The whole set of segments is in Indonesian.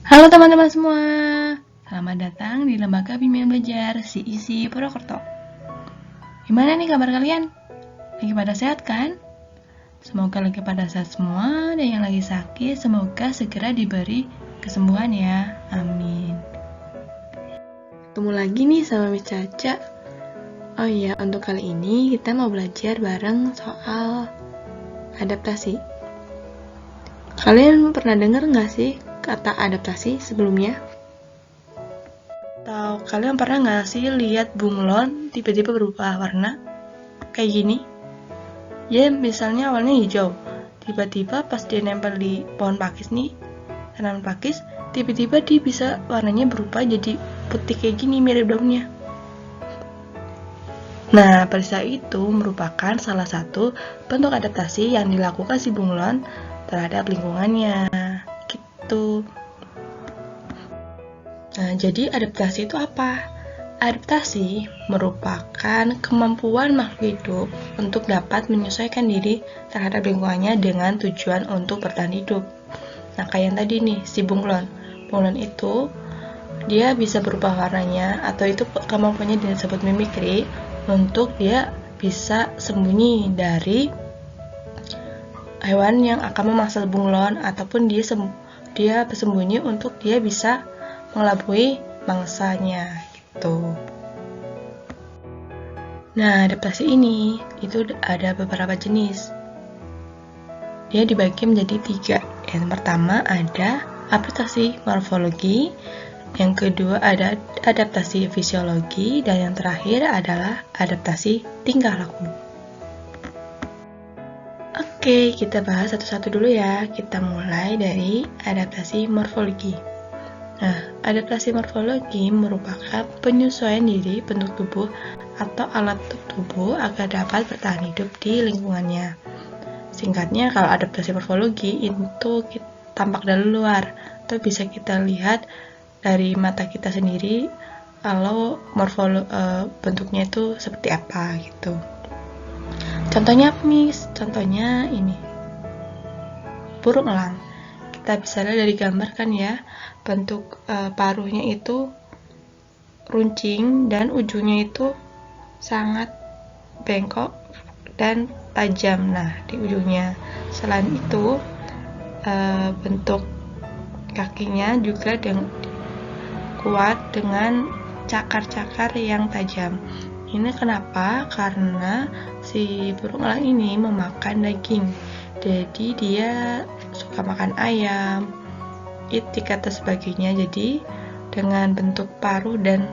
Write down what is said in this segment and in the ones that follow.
Halo teman-teman semua, selamat datang di Lembaga Bimbingan Belajar CIC Purwokerto. Gimana nih kabar kalian? Lagi pada sehat kan? Semoga lagi pada sehat semua, dan yang lagi sakit semoga segera diberi kesembuhan ya, amin. Ketemu lagi nih sama Miss Caca. Oh iya, untuk kali ini kita mau belajar bareng soal adaptasi. Kalian pernah dengar nggak sih kata adaptasi sebelumnya? Atau kalian pernah nggak sih lihat bunglon tiba-tiba berubah warna? Kayak gini. Ya misalnya awalnya hijau, tiba-tiba pas dia nempel di pohon pakis nih, tanaman pakis, tiba-tiba dia bisa warnanya berubah jadi putih kayak gini, mirip daunnya. Nah, peristiwa itu merupakan salah satu bentuk adaptasi yang dilakukan si bunglon terhadap lingkungannya. Gitu. Nah, jadi adaptasi itu apa? Adaptasi merupakan kemampuan makhluk hidup untuk dapat menyesuaikan diri terhadap lingkungannya dengan tujuan untuk bertahan hidup. Nah, kayak yang tadi nih, si bunglon. Bunglon itu dia bisa berubah warnanya, atau itu kemampuannya disebut mimikri, untuk dia bisa sembunyi dari hewan yang akan memangsa bunglon, ataupun dia bersembunyi untuk dia bisa mengelabui mangsanya gitu. Nah, adaptasi ini itu ada beberapa jenis. Dia dibagi menjadi 3. Yang pertama ada adaptasi morfologi, yang kedua ada adaptasi fisiologi, dan yang terakhir adalah adaptasi tingkah laku. Oke, kita bahas satu-satu dulu ya. Kita mulai dari adaptasi morfologi. Nah, adaptasi morfologi merupakan penyesuaian diri bentuk tubuh atau alat tubuh agar dapat bertahan hidup di lingkungannya. Singkatnya, kalau adaptasi morfologi itu tampak dari luar, atau bisa kita lihat dari mata kita sendiri kalau bentuknya itu seperti apa gitu. Contohnya apa, Miss? Contohnya ini, burung elang. Kita bisa lihat dari gambar kan ya, bentuk paruhnya itu runcing dan ujungnya itu sangat bengkok dan tajam. Nah, di ujungnya. Selain itu, bentuk kakinya juga kuat dengan cakar-cakar yang tajam. Ini kenapa? Karena si burung elang ini memakan daging. Jadi dia suka makan ayam, itik atau sebagainya. Jadi dengan bentuk paruh dan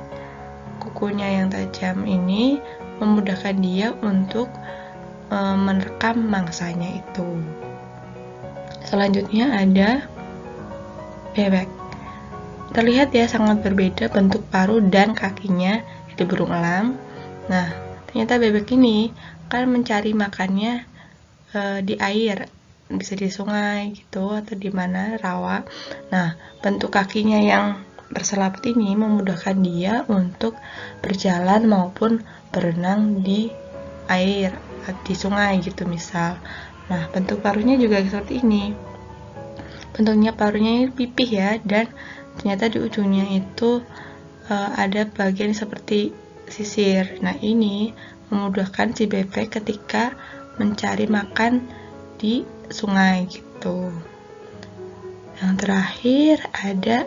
kukunya yang tajam ini memudahkan dia untuk menerkam mangsanya itu. Selanjutnya ada bebek. Terlihat ya sangat berbeda bentuk paruh dan kakinya di burung elang. Nah, ternyata bebek ini kan mencari makannya di air, bisa di sungai gitu atau di mana rawa. Nah, bentuk kakinya yang berselaput ini memudahkan dia untuk berjalan maupun berenang di air, di sungai gitu misal. Nah, bentuk paruhnya juga seperti ini. Bentuknya paruhnya pipih ya, dan ternyata di ujungnya itu ada bagian seperti sisir. Nah, ini memudahkan si bebek ketika mencari makan di sungai gitu. Yang terakhir ada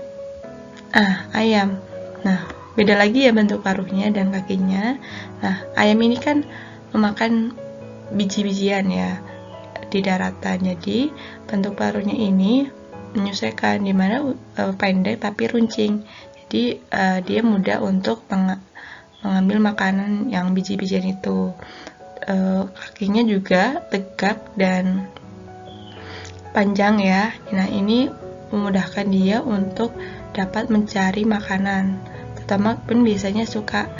ayam. Nah, beda lagi ya bentuk paruhnya dan kakinya. Nah, ayam ini kan memakan biji-bijian ya di daratan. Jadi, bentuk paruhnya ini menyesuaikan, dimana pendek tapi runcing. Jadi, dia mudah untuk mengambil makanan yang biji-bijian itu. Kakinya juga tegap dan panjang ya. Nah, ini memudahkan dia untuk dapat mencari makanan. Terutama pun biasanya suka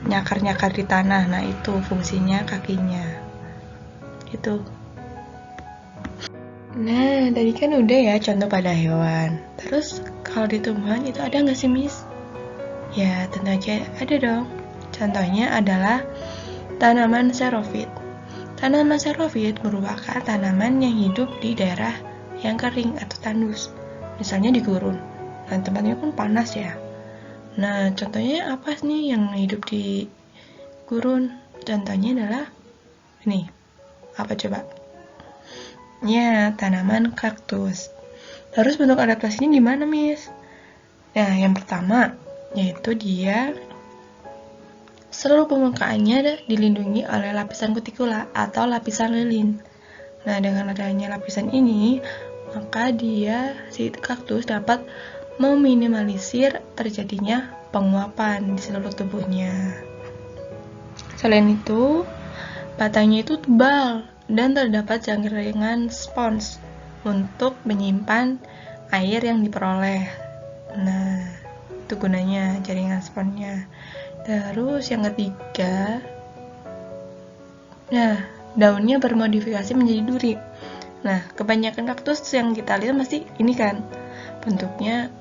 nyakar-nyakar di tanah. Nah, itu fungsinya kakinya. Gitu. Nah, tadi kan udah ya contoh pada hewan. Terus kalau di tumbuhan itu ada nggak sih, Miss? Ya, tentu aja ada dong. Contohnya adalah tanaman xerophyt. Tanaman xerophyt merupakan tanaman yang hidup di daerah yang kering atau tandus. misalnya di gurun. Nah, tempatnya pun panas ya. Nah, contohnya apa nih yang hidup di gurun? Contohnya adalah ini. Apa coba? Ya, tanaman kaktus. Terus bentuk adaptasinya gimana, Miss? Nah, yang pertama yaitu dia seluruh permukaannya dilindungi oleh lapisan kutikula atau lapisan lilin. Nah, dengan adanya lapisan ini, maka si kaktus dapat meminimalisir terjadinya penguapan di seluruh tubuhnya. Selain itu, batangnya itu tebal dan terdapat jaringan spons untuk menyimpan air yang diperoleh. Nah, itu gunanya jaringan sponsnya. Terus yang ketiga, daunnya bermodifikasi menjadi duri. Nah, kebanyakan kaktus yang kita lihat masih ini kan, bentuknya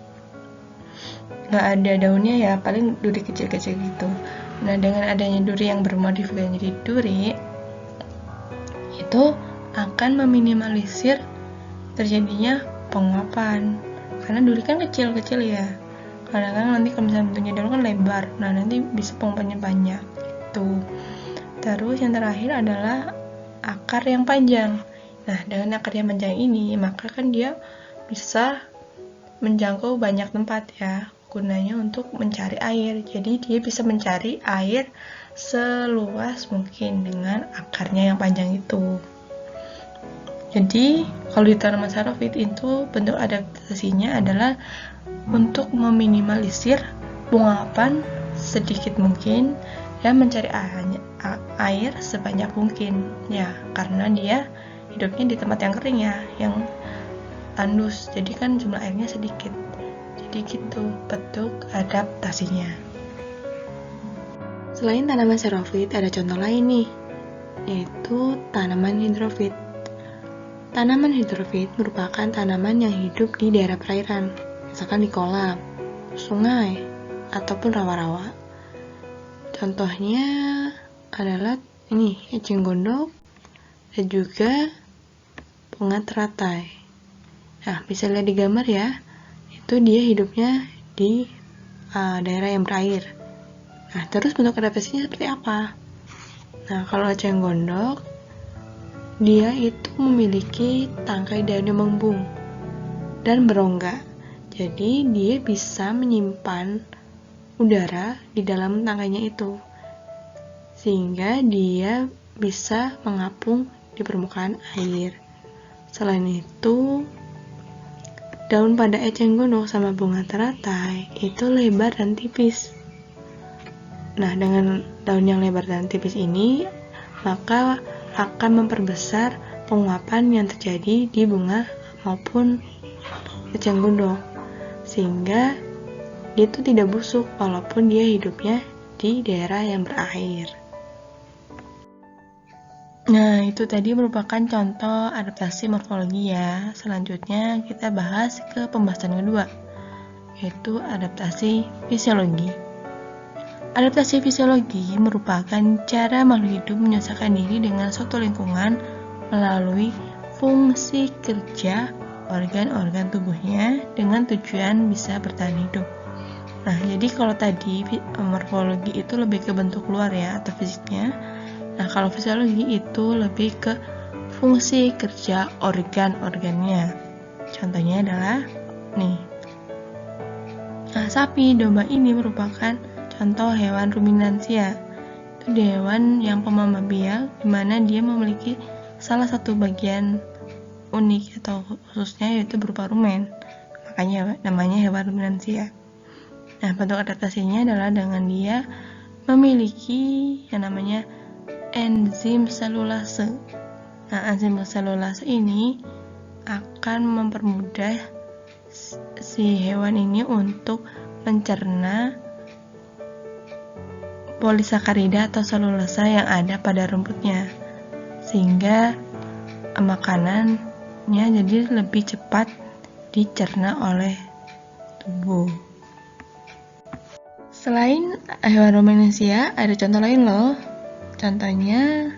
nggak ada daunnya ya, paling duri kecil-kecil gitu. Nah, dengan adanya duri yang bermodifikasi menjadi duri, itu akan meminimalisir terjadinya penguapan. Karena duri kan kecil-kecil ya. Kadang-kadang nanti kalau misalnya bentuknya daun kan lebar, nah nanti bisa penguapannya banyak gitu. Terus yang terakhir adalah akar yang panjang. Nah, dengan akar yang panjang ini, maka kan dia bisa menjangkau banyak tempat ya, gunanya untuk mencari air. Jadi dia bisa mencari air seluas mungkin dengan akarnya yang panjang itu. Jadi kalau di tanaman xerophyll itu bentuk adaptasinya adalah untuk meminimalisir penguapan sedikit mungkin dan mencari air sebanyak mungkin ya, karena dia hidupnya di tempat yang kering ya, yang tandus, jadi kan jumlah airnya sedikit. Jadi gitu bentuk adaptasinya. Selain tanaman xerophyll, ada contoh lain nih, yaitu tanaman hidrofit. Tanaman hidrofit merupakan tanaman yang hidup di daerah perairan, misalkan di kolam, sungai, ataupun rawa-rawa. Contohnya adalah ini, eceng gondok dan juga bunga teratai. Nah, bisa lihat di gambar ya, itu dia hidupnya di daerah yang berair. Nah, terus bentuk adaptasinya seperti apa? Nah, kalau eceng gondok, dia itu memiliki tangkai daun yang mengembung dan berongga. Jadi dia bisa menyimpan udara di dalam tangkainya itu, sehingga dia bisa mengapung di permukaan air. Selain itu, daun pada eceng gondok sama bunga teratai itu lebar dan tipis. Nah, dengan daun yang lebar dan tipis ini, maka akan memperbesar penguapan yang terjadi di bunga maupun eceng gondok, sehingga dia itu tidak busuk walaupun dia hidupnya di daerah yang berair. Nah, itu tadi merupakan contoh adaptasi morfologi ya. Selanjutnya kita bahas ke pembahasan kedua, yaitu adaptasi fisiologi. Adaptasi fisiologi merupakan cara makhluk hidup menyesuaikan diri dengan suatu lingkungan melalui fungsi kerja organ-organ tubuhnya dengan tujuan bisa bertahan hidup. Nah, jadi kalau tadi morfologi itu lebih ke bentuk luar ya, atau fisiknya. Nah, kalau fisiologi itu lebih ke fungsi kerja organ-organnya. Contohnya adalah nih. Nah, sapi, domba ini merupakan contoh hewan ruminansia. Itu hewan yang pemamah biak, di mana dia memiliki salah satu bagian unik atau khususnya yaitu berupa rumen. Makanya namanya hewan ruminansia. Nah, bentuk adaptasinya adalah dengan dia memiliki yang namanya enzim selulase. Nah, enzim selulase ini akan mempermudah si hewan ini untuk mencerna polisakarida atau selulasa yang ada pada rumputnya, sehingga makanannya jadi lebih cepat dicerna oleh tubuh. Selain hewan ruminansia, ada contoh lain loh. Contohnya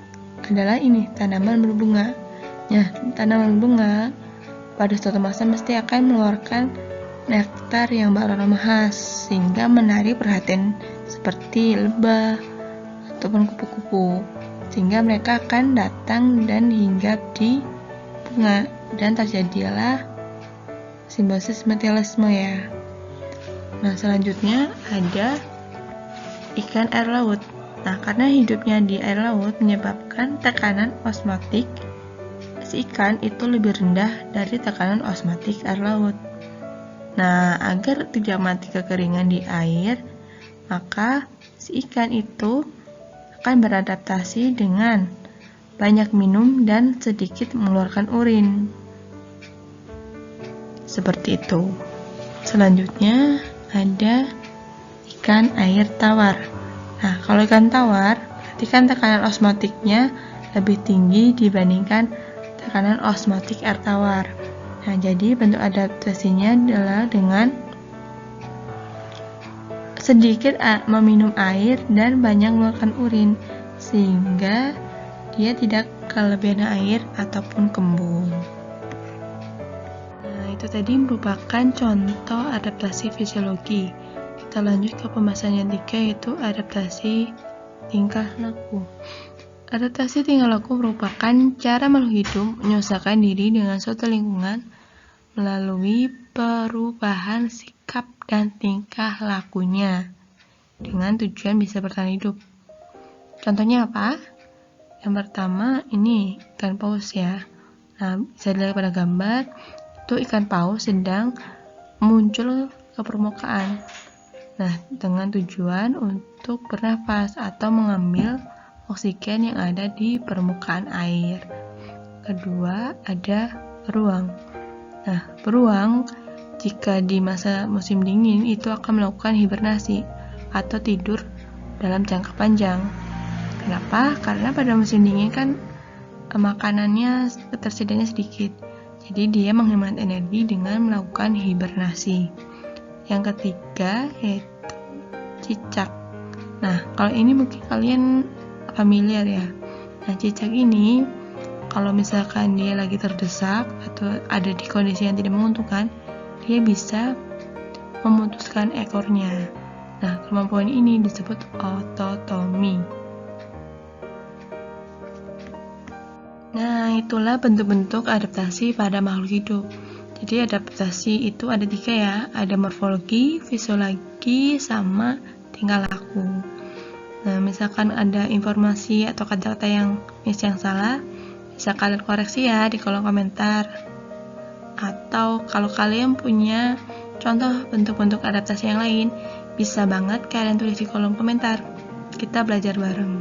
adalah ini, tanaman berbunga. Nah, tanaman berbunga pada suatu masa mesti akan mengeluarkan nektar yang beraroma khas sehingga menarik perhatian seperti lebah ataupun kupu-kupu, sehingga mereka akan datang dan hinggap di bunga dan terjadilah simbiosis mutualisme ya. Nah, selanjutnya ada ikan air laut. Nah, karena hidupnya di air laut menyebabkan tekanan osmotik si ikan itu lebih rendah dari tekanan osmotik air laut. Nah, agar tidak mati kekeringan di air, maka si ikan itu akan beradaptasi dengan banyak minum dan sedikit mengeluarkan urin. Seperti itu. Selanjutnya ada ikan air tawar. Nah, kalau ikan tawar, berarti kan tekanan osmotiknya lebih tinggi dibandingkan tekanan osmotik air tawar. Nah, jadi bentuk adaptasinya adalah dengan sedikit meminum air dan banyak mengeluarkan urin, sehingga dia tidak kelebihan air ataupun kembung. Nah, itu tadi merupakan contoh adaptasi fisiologi. Kita lanjut ke pembahasan yang ketiga, yaitu adaptasi tingkah laku. Adaptasi tingkah laku merupakan cara makhluk hidup menyesuaikan diri dengan suatu lingkungan melalui perubahan sikap dan tingkah lakunya dengan tujuan bisa bertahan hidup. Contohnya apa? Yang pertama ini ikan paus ya. Nah, bisa dilihat pada gambar itu ikan paus sedang muncul ke permukaan. Nah, dengan tujuan untuk bernafas atau mengambil oksigen yang ada di permukaan air. Kedua, ada beruang. Nah, beruang jika di masa musim dingin itu akan melakukan hibernasi atau tidur dalam jangka panjang. Kenapa? Karena pada musim dingin kan makanannya ketersediaannya sedikit. Jadi dia menghemat energi dengan melakukan hibernasi. Yang ketiga yaitu cicak. Nah, kalau ini mungkin kalian familiar ya. Nah, cicak ini kalau misalkan dia lagi terdesak atau ada di kondisi yang tidak menguntungkan, dia bisa memutuskan ekornya. Nah, kemampuan ini disebut ototomi. Nah, itulah bentuk-bentuk adaptasi pada makhluk hidup. Jadi adaptasi itu ada 3 ya, ada morfologi, fisiologi, sama tingkah laku. Nah, misalkan ada informasi atau kata-kata yang salah, bisa kalian koreksi ya di kolom komentar. Atau kalau kalian punya contoh bentuk-bentuk adaptasi yang lain, bisa banget kalian tulis di kolom komentar. Kita belajar bareng.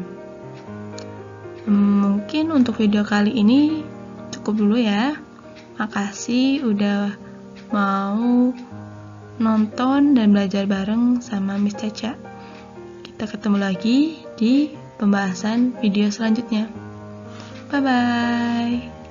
Mungkin untuk video kali ini cukup dulu ya. Makasih udah mau nonton dan belajar bareng sama Miss Caca. Kita ketemu lagi di pembahasan video selanjutnya. Bye-bye.